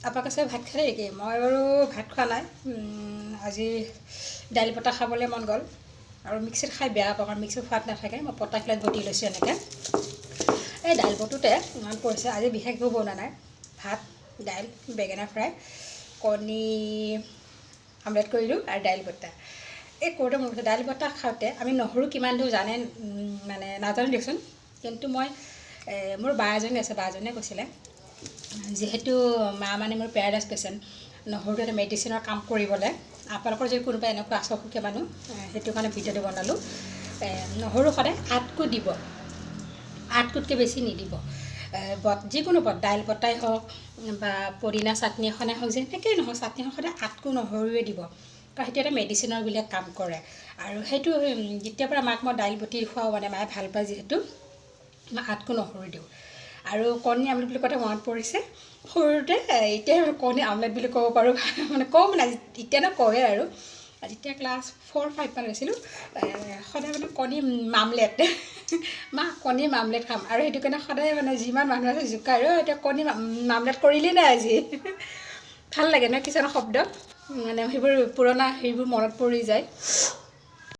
আপোনালোকে চবে ভাত খালে নেকি? মই বাৰু ভাত খোৱা নাই। আজি দাইল বটা খাবলৈ মন গ'ল আৰু মিক্সিত খাই বেয়া পাওঁ, কাৰণ মিক্সিত সোৱাদ নাথাকে। মই পটাখিলাত বটি লৈছোঁ এনেকৈ। এই দাইল বটোতে ইমান পৰিছে, আজি বিশেষ একো বনোৱা নাই। ভাত, দাইল, বেঙেনা ফ্ৰাই, কণী আমলেট কৰিলোঁ আৰু দাইল বটা। এই কৰোঁতে মোৰ দাইল বটা খাওঁতে আমি নহৰু কিমান দিওঁ জানে, মানে নাজানো দিয়কচোন। কিন্তু মই মোৰ বা এজনী আছে, বাজনীয়ে কৈছিলে, যিহেতু মা মানে মোৰ পেৰালাইছ পেচেণ্ট, নহৰুটো এটা মেডিচিনৰ কাম কৰিবলৈ। আপোনালোকৰ যদি কোনোবা এনেকুৱা আছে অসুখীয়া মানুহ, সেইটো কাৰণে ভিডিঅ'টো বনালোঁ। নহৰু সদায় 8 কোট দিব, 8 কোটকৈ বেছি নিদিব। যিকোনো দাইল বটাই হওক বা পদিনা চাটনি এখনে হওক, যেনেকেই নহওক চাটনি এখন সদায় 8 কোট নহৰুৱে দিব, কাৰণ সেইটো এটা মেডিচিনৰ বিলাক কাম কৰে। আৰু সেইটো যেতিয়াৰ পৰা মাক মই দাইল বটি খুৱাওঁ, মানে মায়ে ভাল পায় যিহেতু, মই 8 কোট নহৰু দিওঁ। আৰু কণী আমলেট বুলি কওঁতে মনত পৰিছে, সৰুতে এতিয়া কণী আমলেট বুলি ক'ব পাৰোঁ, মানে এতিয়া নকওঁৱে আৰু যেতিয়া ক্লাছ 4-5 মান হৈছিলোঁ, সদায় মানে কণী মামলেট মা কণী মামলেট খাম, আৰু সেইটো কাৰণে সদায় মানে যিমান মানুহ আছে জোকাই, এতিয়া কণী মামলেট কৰিলি নাই আজি। ভাল লাগে ন কিছুমান শব্দ, মানে সেইবোৰ পুৰণা সেইবোৰ মনত পৰি যায়।